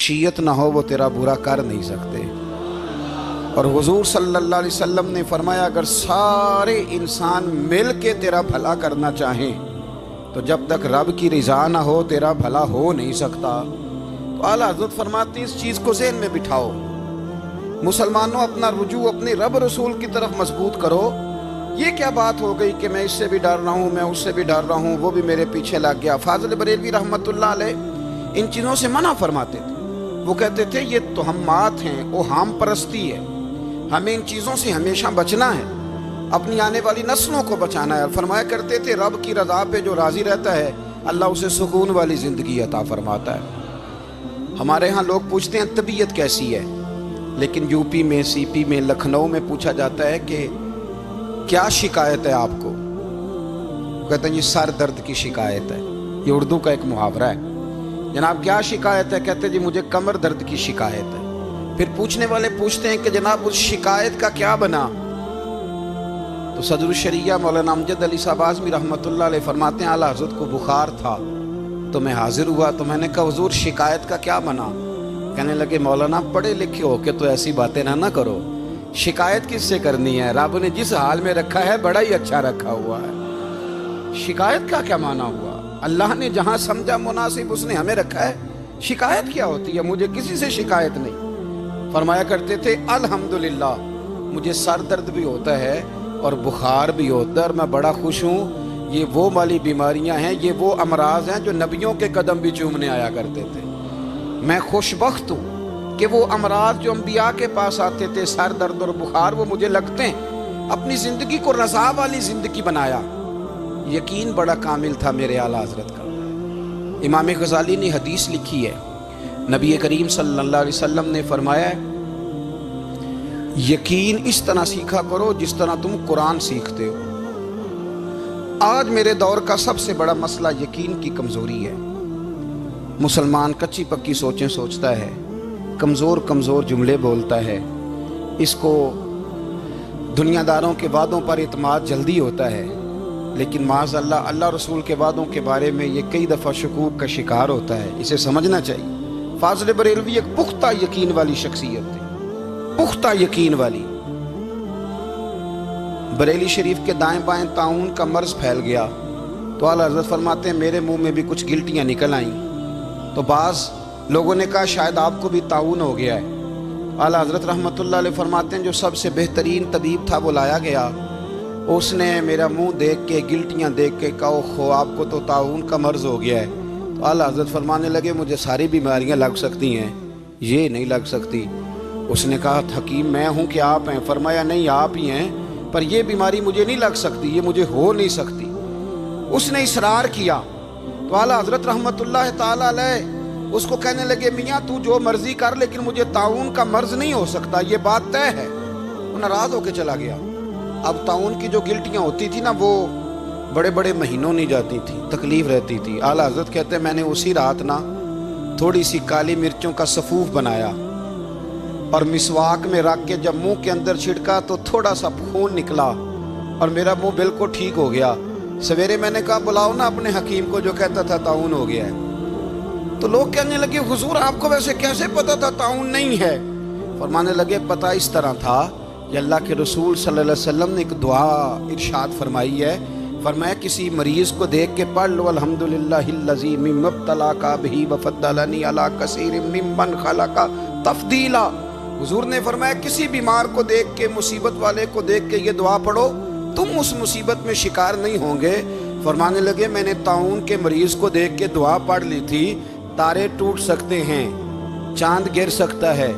شخصیت نہ ہو وہ تیرا برا کر نہیں سکتے۔ اور حضور صلی اللہ علیہ وسلم نے فرمایا اگر سارے انسان مل کے تیرا بھلا کرنا چاہیں تو جب تک رب کی رضا نہ ہو تیرا بھلا ہو نہیں سکتا۔ تو اعلیٰ حضرت فرماتے ہیں اس چیز کو ذہن میں بٹھاؤ، مسلمانوں اپنا رجوع اپنے رب رسول کی طرف مضبوط کرو۔ یہ کیا بات ہو گئی کہ میں اس سے بھی ڈر رہا ہوں، میں اس سے بھی ڈر رہا ہوں، وہ بھی میرے پیچھے لگ گیا۔ فاضل بریلوی رحمۃ اللہ علیہ ان چیزوں سے منع فرماتے تھے۔ وہ کہتے تھے یہ توہمات ہیں، اوہام پرستی ہے، ہمیں ان چیزوں سے ہمیشہ بچنا ہے، اپنی آنے والی نسلوں کو بچانا ہے۔ اور فرمایا کرتے تھے رب کی رضا پہ جو راضی رہتا ہے اللہ اسے سکون والی زندگی عطا فرماتا ہے۔ ہمارے ہاں لوگ پوچھتے ہیں طبیعت کیسی ہے، لیکن یو پی میں، سی پی میں، لکھنؤ میں پوچھا جاتا ہے کہ کیا شکایت ہے آپ کو؟ کہتے ہیں یہ سر درد کی شکایت ہے۔ یہ اردو کا ایک محاورہ ہے۔ جناب کیا شکایت ہے؟ کہتے ہیں جی مجھے کمر درد کی شکایت ہے۔ پھر پوچھنے والے پوچھتے ہیں کہ جناب اس شکایت کا کیا بنا؟ تو صدر الشریعہ مولانا امجد علی صاحب اعظمی رحمۃ اللہ علیہ فرماتے ہیں اعلیٰ حضرت کو بخار تھا تو میں حاضر ہوا، تو میں نے کہا حضور شکایت کا کیا بنا؟ کہنے لگے مولانا پڑھے لکھے ہو کے تو ایسی باتیں نہ کرو، شکایت کس سے کرنی ہے؟ رب نے جس حال میں رکھا ہے بڑا ہی اچھا رکھا ہوا ہے، شکایت کا کیا معنی ہوا؟ اللہ نے جہاں سمجھا مناسب اس نے ہمیں رکھا ہے، شکایت کیا ہوتی ہے؟ مجھے کسی سے شکایت نہیں۔ فرمایا کرتے تھے الحمدللہ مجھے سر درد بھی ہوتا ہے اور بخار بھی ہوتا ہے اور میں بڑا خوش ہوں، یہ وہ والی بیماریاں ہیں، یہ وہ امراض ہیں جو نبیوں کے قدم بھی چومنے آیا کرتے تھے۔ میں خوش بخت ہوں کہ وہ امراض جو انبیاء کے پاس آتے تھے، سر درد اور بخار، وہ مجھے لگتے ہیں۔ اپنی زندگی کو رضا والی زندگی بنایا، یقین بڑا کامل تھا میرے اعلیٰ حضرت کا۔ امام غزالی نے حدیث لکھی ہے، نبی کریم صلی اللہ علیہ وسلم نے فرمایا ہے یقین اس طرح سیکھا کرو جس طرح تم قرآن سیکھتے ہو۔ آج میرے دور کا سب سے بڑا مسئلہ یقین کی کمزوری ہے۔ مسلمان کچی پکی سوچیں سوچتا ہے، کمزور کمزور جملے بولتا ہے، اس کو دنیا داروں کے وعدوں پر اعتماد جلدی ہوتا ہے، لیکن معاذ اللہ اللہ رسول کے وعدوں کے بارے میں یہ کئی دفعہ شکوک کا شکار ہوتا ہے۔ اسے سمجھنا چاہیے۔ فاضل بریلوی ایک پختہ یقین والی شخصیت تھی، پختہ یقین والی۔ بریلی شریف کے دائیں بائیں طاعون کا مرض پھیل گیا تو اعلیٰ حضرت فرماتے ہیں میرے منہ میں بھی کچھ گلٹیاں نکل آئیں، تو بعض لوگوں نے کہا شاید آپ کو بھی طاعون ہو گیا ہے۔ اعلیٰ حضرت رحمۃ اللہ علیہ فرماتے ہیں جو سب سے بہترین طبیب تھا وہ لایا گیا، اس نے میرا منہ دیکھ کے گلٹیاں دیکھ کے کہا خو آپ کو تو طاعون کا مرض ہو گیا ہے۔ تو اعلیٰ حضرت فرمانے لگے مجھے ساری بیماریاں لگ سکتی ہیں، یہ نہیں لگ سکتی۔ اس نے کہا حکیم میں ہوں کہ آپ ہیں؟ فرمایا نہیں آپ ہی ہیں، پر یہ بیماری مجھے نہیں لگ سکتی، یہ مجھے ہو نہیں سکتی۔ اس نے اصرار کیا تو اعلیٰ حضرت رحمۃ اللہ تعالی علیہ اس کو کہنے لگے میاں تو جو مرضی کر لیکن مجھے طاعون کا مرض نہیں ہو سکتا، یہ بات طے ہے۔ وہ ناراض ہو کے چلا گیا۔ اب طاعون کی جو گلٹیاں ہوتی تھی نا وہ بڑے بڑے مہینوں نہیں جاتی تھی، تکلیف رہتی تھی۔ اعلیٰ حضرت کہتے ہیں میں نے اسی رات نا تھوڑی سی کالی مرچوں کا سفوف بنایا اور مسواک میں رکھ کے جب منہ کے اندر چھڑکا تو تھوڑا سا خون نکلا اور میرا منہ بالکل ٹھیک ہو گیا۔ سویرے میں نے کہا بلاؤ نا اپنے حکیم کو جو کہتا تھا طاعون ہو گیا ہے۔ تو لوگ کہنے لگے حضور آپ کو ویسے کیسے پتا تھا طاعون نہیں ہے؟ فرمانے لگے پتہ اس طرح تھا کہ اللہ کے رسول صلی اللہ علیہ وسلم نے ایک دعا ارشاد فرمائی ہے، فرمایا کسی مریض کو دیکھ کے پڑھ لو الحمدللہ الذی مما ابتلاک بہ وفضلنی علی کثیر ممن خلق تفضیلا۔ حضور نے فرمایا کسی بیمار کو دیکھ کے، مصیبت والے کو دیکھ کے یہ دعا پڑھو، تم اس مصیبت میں شکار نہیں ہوں گے۔ فرمانے لگے میں نے طاعون کے مریض کو دیکھ کے دعا پڑھ لی تھی، تارے ٹوٹ سکتے ہیں، چاند گر سکتا ہے،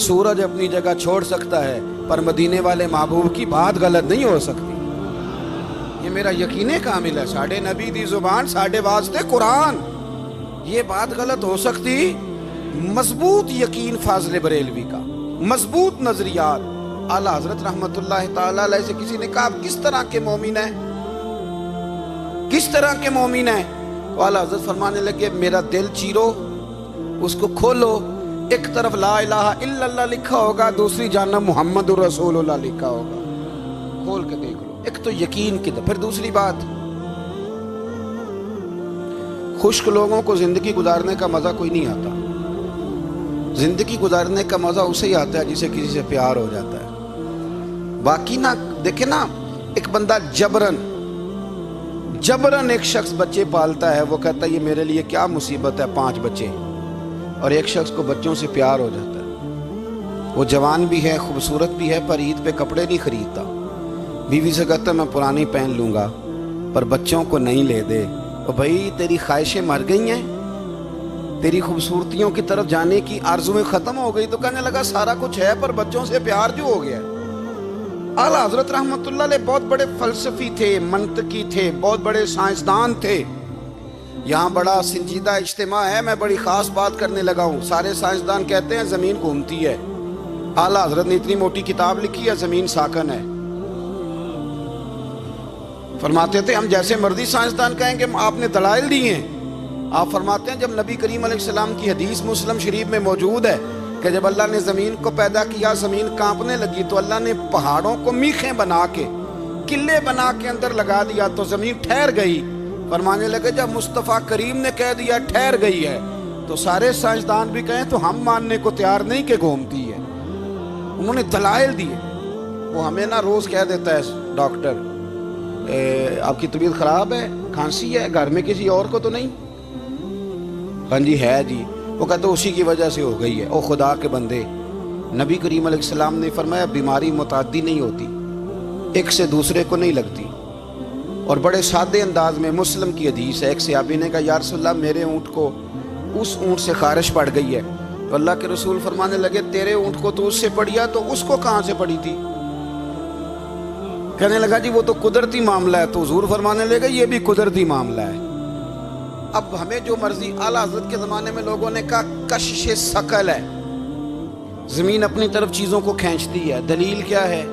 سورج اپنی جگہ چھوڑ سکتا ہے، پر مدینے والے محبوب کی بات غلط نہیں ہو سکتی۔ یہ میرا یقین کامل ہے، ساڈے نبی دی زبان ساڈے واسطے قرآن، یہ بات غلط ہو سکتی؟ مضبوط یقین فاضل بریلوی کا، مضبوط نظریات۔ اعلیٰ حضرت رحمۃ اللہ تعالی علیہ سے کسی نے کہا آپ کس طرح کے مومن ہیں، کس طرح کے مومن ہیں؟ تو اعلیٰ حضرت فرمانے لگے میرا دل چیرو، اس کو کھولو، ایک طرف لا الہ الا اللہ لکھا ہوگا، دوسری جانب محمد الرسول اللہ لکھا ہوگا، کھول کے دیکھ لو۔ ایک تو یقین کی پھر دوسری بات، خشک لوگوں کو زندگی گزارنے کا مزہ کوئی نہیں آتا، زندگی گزارنے کا مزہ اسے ہی آتا ہے جسے کسی سے پیار ہو جاتا ہے. باقی نا دیکھیں نا، ایک بندہ جبرن ایک شخص بچے پالتا ہے، وہ کہتا ہے یہ میرے لیے کیا مصیبت ہے 5 بچے، اور ایک شخص کو بچوں سے پیار ہو جاتا ہے. وہ جوان بھی ہے، خوبصورت بھی ہے، پر عید پہ کپڑے نہیں خریدتا. بیوی سے کہتا ہے میں پرانی پہن لوں گا پر بچوں کو نہیں لے دے. اور بھائی تیری خواہشیں مر گئی ہیں، تیری خوبصورتیوں کی طرف جانے کی آرزویں ختم ہو گئی. تو کہنے لگا سارا کچھ ہے پر بچوں سے پیار جو ہو گیا. اعلیٰ حضرت رحمت اللہ علیہ بہت بڑے فلسفی تھے، منطقی تھے، بہت بڑے سائنسدان تھے. یہاں بڑا سنجیدہ اجتماع ہے، میں بڑی خاص بات کرنے لگا ہوں. سارے سائنسدان کہتے ہیں زمین گھومتی ہے. اعلیٰ حضرت نے اتنی موٹی کتاب لکھی ہے زمین ساکن ہے. فرماتے تھے ہم جیسے مرضی سائنسدان کہیں گے آپ نے دلائل دیے ہیں. آپ فرماتے ہیں جب نبی کریم علیہ السلام کی حدیث مسلم شریف میں موجود ہے کہ جب اللہ نے زمین کو پیدا کیا زمین کانپنے لگی تو اللہ نے پہاڑوں کو میخیں بنا کے قلعے بنا کے اندر لگا دیا تو زمین ٹھہر گئی. فرمانے لگے جب مصطفیٰ کریم نے کہہ دیا ٹھہر گئی ہے تو سارے سائنسدان بھی کہیں تو ہم ماننے کو تیار نہیں کہ گھومتی ہے. انہوں نے دلائل دیے. وہ ہمیں نہ روز کہہ دیتا ہے ڈاکٹر آپ کی طبیعت خراب ہے، کھانسی ہے، گھر میں کسی اور کو تو نہیں؟ ہاں جی ہے جی. وہ کہتے اسی کی وجہ سے ہو گئی ہے. او خدا کے بندے، نبی کریم علیہ السلام نے فرمایا بیماری متعدی نہیں ہوتی، ایک سے دوسرے کو نہیں لگتی. اور بڑے سادے انداز میں مسلم کی حدیث ہے. ایک صحابی نے کہا یا رسول اللہ میرے اونٹ کو اس اونٹ سے خارش پڑ گئی ہے. تو اللہ کے رسول فرمانے لگے تیرے اونٹ کو تو اس سے پڑیا تو اس کو کہاں سے پڑی تھی؟ کہنے لگا جی وہ تو قدرتی معاملہ ہے. تو حضور فرمانے لگے یہ بھی قدرتی معاملہ ہے. اب ہمیں جو مرضی، اعلیٰ حضرت کے زمانے میں لوگوں نے کہا کشش ثقل ہے، زمین اپنی طرف چیزوں کو کھینچتی ہے. دلیل کیا ہے؟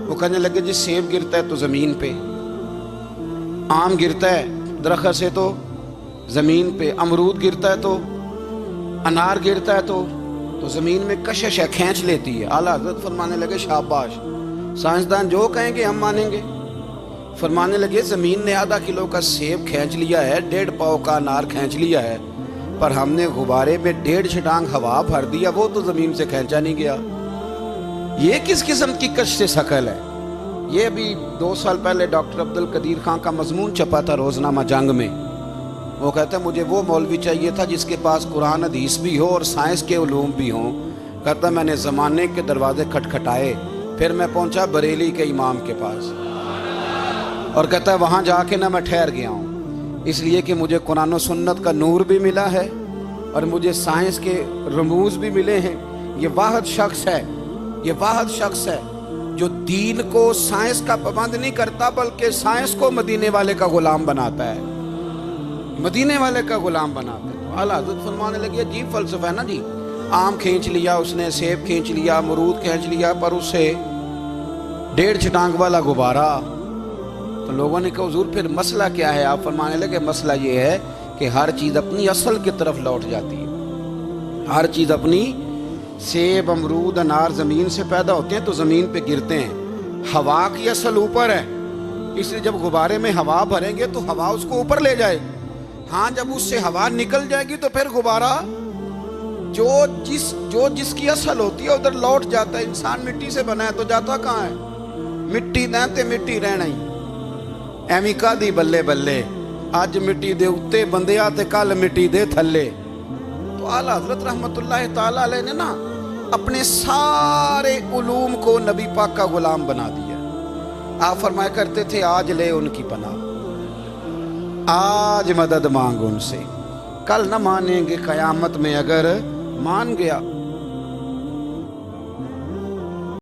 وہ کہنے لگے جی سیب گرتا ہے تو زمین پہ، آم گرتا ہے درخت سے تو زمین پہ، امرود گرتا ہے تو، انار گرتا ہے تو زمین میں کشش ہے، کھینچ لیتی ہے. اعلیٰ حضرت فرمانے لگے شاباش، سائنسدان جو کہیں گے ہم مانیں گے. فرمانے لگے زمین نے آدھا کلو کا سیب کھینچ لیا ہے، 1.5 پاؤ کا انار کھینچ لیا ہے، پر ہم نے غبارے میں 1.5 چھٹانگ ہوا بھر دیا، وہ تو زمین سے کھینچا نہیں گیا. یہ کس قسم کی کش سے ثقل ہے؟ یہ ابھی 2 سال پہلے ڈاکٹر عبد القدیر خان کا مضمون چھپا تھا روزنامہ جنگ میں. وہ کہتا ہے مجھے وہ مولوی چاہیے تھا جس کے پاس قرآن حدیث بھی ہو اور سائنس کے علوم بھی ہوں. کہتا میں نے زمانے کے دروازے کھٹکھٹائے، پھر میں پہنچا بریلی کے امام کے پاس، اور کہتا ہے وہاں جا کے نہ میں ٹھہر گیا ہوں، اس لیے کہ مجھے قرآن و سنت کا نور بھی ملا ہے اور مجھے سائنس کے رموز بھی ملے ہیں. یہ واحد شخص ہے جو دین کو سائنس کا پابند نہیں کرتا بلکہ سائنس کو مدینے والے کا غلام بناتا ہے، مدینے والے کا غلام بناتا ہے. تو اعلیٰ حضرت فرمانے لگے عجیب فلسفہ ہے نا جی، آم کھینچ لیا اس نے، سیب کھینچ لیا، امرود کھینچ لیا، پر اس سے 1.5 چھٹانگ والا غبارہ. تو لوگوں نے کہا حضور پھر مسئلہ کیا ہے؟ آپ فرمانے لگے مسئلہ یہ ہے کہ ہر چیز اپنی اصل کی طرف لوٹ جاتی ہے. ہر چیز اپنی، سیب، امرود، انار زمین سے پیدا ہوتے ہیں تو زمین پہ گرتے ہیں. ہوا کی اصل اوپر ہے، اس لیے جب غبارے میں ہوا بھریں گے تو ہوا اس کو اوپر لے جائے. ہاں جب اس سے ہوا نکل جائے گی تو پھر غبارہ جو جس کی اصل ہوتی ہے ادھر لوٹ جاتا ہے. انسان مٹی سے بنا ہے تو جاتا کہاں ہے؟ مٹی دیں تے مٹی رہنا ہی. ایویں کا دی بلے بلے اج مٹی دے اتے بندیا تے کل مٹی دے تھلے. تو اعلیٰ حضرت رحمت اللہ تعالیٰ علیہ نے نا اپنے سارے علوم کو نبی پاک کا غلام بنا دیا. آپ فرمایا کرتے تھے آج لے ان کی پناہ، آج مدد مانگ ان سے، کل نہ مانیں گے قیامت میں اگر مان گیا.